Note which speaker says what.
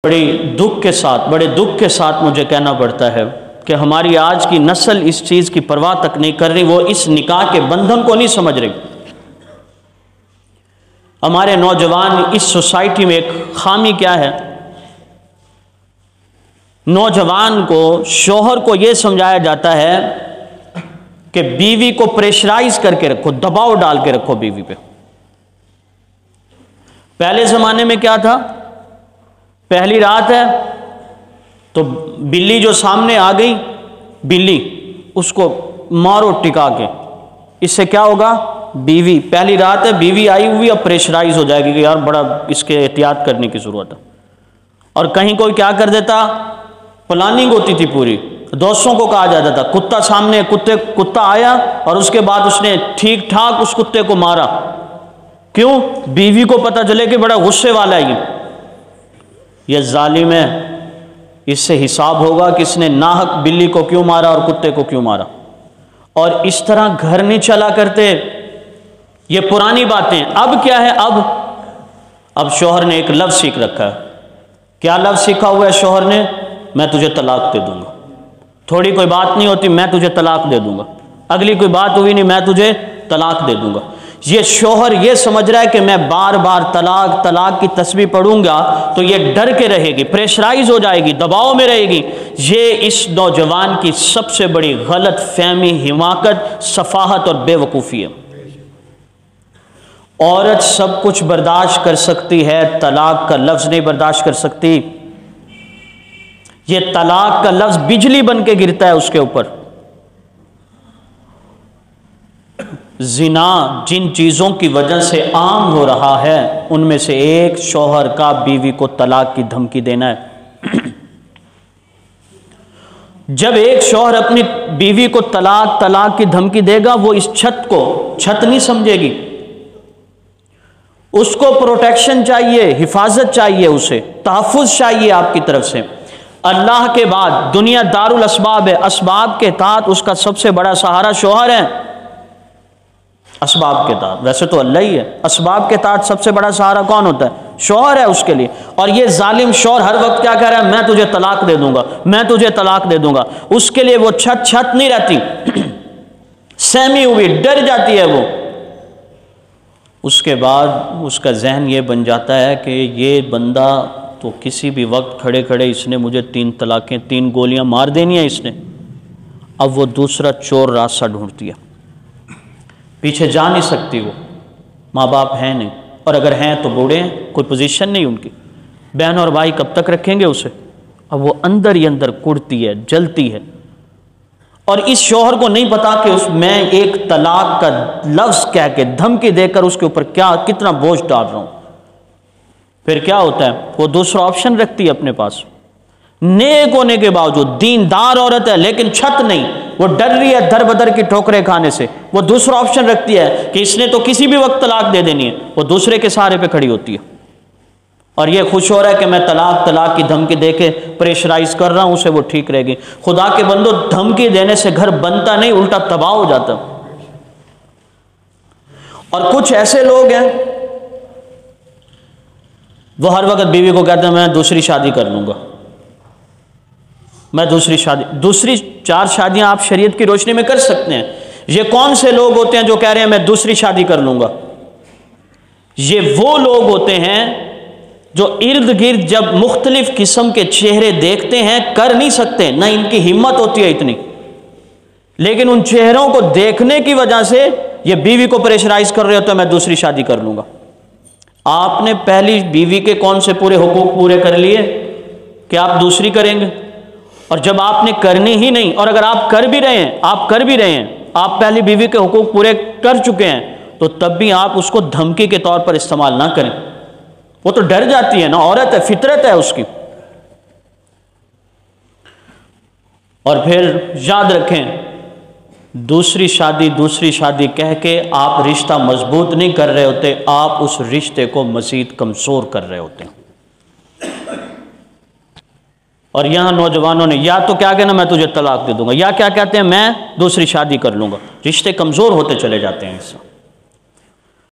Speaker 1: بڑے دکھ کے ساتھ مجھے کہنا پڑتا ہے کہ ہماری آج کی نسل اس چیز کی پرواہ تک نہیں کر رہی، وہ اس نکاح کے بندھن کو نہیں سمجھ رہی۔ ہمارے نوجوان اس سوسائٹی میں ایک خامی کیا ہے؟ نوجوان کو، شوہر کو یہ سمجھایا جاتا ہے کہ بیوی کو پریشرائز کر کے رکھو، دباؤ ڈال کے رکھو بیوی پہ۔ پہلے زمانے میں کیا تھا؟ پہلی رات ہے تو بلی جو سامنے آ گئی، بلی اس کو مارو ٹکا کے، اس سے کیا ہوگا؟ بیوی، پہلی رات ہے، بیوی آئی ہوئی، اب پریشرائز ہو جائے گی کہ یار بڑا اس کے احتیاط کرنے کی ضرورت ہے۔ اور کہیں کوئی کیا کر دیتا؟ پلاننگ ہوتی تھی پوری، دوستوں کو کہا جاتا تھا کتا سامنے، کتا آیا اور اس کے بعد اس نے ٹھیک ٹھاک اس کتے کو مارا۔ کیوں؟ بیوی کو پتہ چلے کہ بڑا غصے والا ہے یہ ظالم ہے، اس سے حساب ہوگا کہ اس نے ناحق بلی کو کیوں مارا اور کتے کو کیوں مارا۔ اور اس طرح گھر نہیں چلا کرتے، یہ پرانی باتیں۔ اب کیا ہے؟ اب شوہر نے ایک لفظ سیکھ رکھا ہے۔ کیا لفظ سیکھا ہوا ہے شوہر نے؟ میں تجھے طلاق دے دوں گا۔ تھوڑی کوئی بات نہیں ہوتی، میں تجھے طلاق دے دوں گا۔ اگلی کوئی بات ہوئی نہیں، میں تجھے طلاق دے دوں گا۔ یہ شوہر یہ سمجھ رہا ہے کہ میں بار بار طلاق کی تسبیح پڑھوں گا تو یہ ڈر کے رہے گی، پریشرائز ہو جائے گی، دباؤ میں رہے گی۔ یہ اس نوجوان کی سب سے بڑی غلط فہمی، حماقت، سفاہت اور بے وقوفی ہے۔ عورت سب کچھ برداشت کر سکتی ہے، طلاق کا لفظ نہیں برداشت کر سکتی۔ یہ طلاق کا لفظ بجلی بن کے گرتا ہے اس کے اوپر۔ زنا جن چیزوں کی وجہ سے عام ہو رہا ہے ان میں سے ایک شوہر کا بیوی کو طلاق کی دھمکی دینا ہے۔ جب ایک شوہر اپنی بیوی کو طلاق کی دھمکی دے گا، وہ اس چھت کو چھت نہیں سمجھے گی، اس کو پروٹیکشن چاہیے، حفاظت چاہیے، اسے تحفظ چاہیے آپ کی طرف سے۔ اللہ کے بعد دنیا دار الاسباب ہے، اسباب کے تحت اس کا سب سے بڑا سہارا شوہر ہے۔ اسباب کے تحت، ویسے تو اللہ ہی ہے، اسباب کے تحت سب سے بڑا سہارا کون ہوتا ہے؟ شوہر ہے اس کے لیے۔ اور یہ ظالم شوہر ہر وقت کیا کہہ رہا ہے؟ میں تجھے طلاق دے دوں گا، میں تجھے طلاق دے دوں گا۔ اس کے لیے وہ چھت نہیں رہتی، سہمی ہوئی، ڈر جاتی ہے وہ۔ اس کے بعد اس کا ذہن یہ بن جاتا ہے کہ یہ بندہ تو کسی بھی وقت کھڑے کھڑے اس نے مجھے 3 طلاقیں، 3 گولیاں مار دینی ہیں اس نے۔ اب وہ دوسرا چور راستہ ڈھونڈتی ہے، پیچھے جا نہیں سکتی، وہ ماں باپ ہیں نہیں، اور اگر ہیں تو بوڑھے ہیں، کوئی پوزیشن نہیں ان کی، بہن اور بھائی کب تک رکھیں گے اسے؟ اب وہ اندر ہی اندر کڑتی ہے، جلتی ہے۔ اور اس شوہر کو نہیں پتا کہ میں ایک طلاق کا لفظ کہہ کے، دھمکی دے کر اس کے اوپر کتنا بوجھ ڈال رہا ہوں۔ پھر کیا ہوتا ہے؟ وہ دوسرا آپشن رکھتی ہے اپنے پاس، نیک ہونے کے باوجود، دیندار عورت ہے لیکن چھت نہیں، وہ ڈر رہی ہے در بدر کی ٹھوکریں کھانے سے۔ وہ دوسرا آپشن رکھتی ہے کہ اس نے تو کسی بھی وقت طلاق دے دینی ہے، وہ دوسرے کے سہارے پہ کھڑی ہوتی ہے، اور یہ خوش ہو رہا ہے کہ میں طلاق کی دھمکی دے کے پریشرائز کر رہا ہوں اسے، وہ ٹھیک رہے گی۔ خدا کے بندو، دھمکی دینے سے گھر بنتا نہیں، الٹا تباہ ہو جاتا۔ اور کچھ ایسے لوگ ہیں وہ ہر وقت بیوی کو کہتے ہیں میں دوسری شادی کر لوں گا، میں دوسری 4 شادیاں آپ شریعت کی روشنی میں کر سکتے ہیں۔ یہ کون سے لوگ ہوتے ہیں جو کہہ رہے ہیں میں دوسری شادی کر لوں گا؟ یہ وہ لوگ ہوتے ہیں جو ارد گرد جب مختلف قسم کے چہرے دیکھتے ہیں، کر نہیں سکتے، نہ ان کی ہمت ہوتی ہے اتنی، لیکن ان چہروں کو دیکھنے کی وجہ سے یہ بیوی کو پریشرائز کر رہے ہوتے ہیں میں دوسری شادی کر لوں گا۔ آپ نے پہلی بیوی کے کون سے پورے حقوق پورے کر لیے کہ آپ دوسری کریں گے؟ اور جب آپ نے کرنی ہی نہیں، اور اگر آپ کر بھی رہے ہیں، آپ پہلی بیوی کے حقوق پورے کر چکے ہیں، تو تب بھی آپ اس کو دھمکی کے طور پر استعمال نہ کریں۔ وہ تو ڈر جاتی ہے نا، عورت ہے، فطرت ہے اس کی۔ اور پھر یاد رکھیں، دوسری شادی کہہ کے آپ رشتہ مضبوط نہیں کر رہے ہوتے، آپ اس رشتے کو مزید کمزور کر رہے ہوتے ہیں۔ اور یہاں نوجوانوں نے یا تو کیا کہنا میں تجھے طلاق دے دوں گا، یا کیا کہتے ہیں میں دوسری شادی کر لوں گا، رشتے کمزور ہوتے چلے جاتے ہیں اس سے۔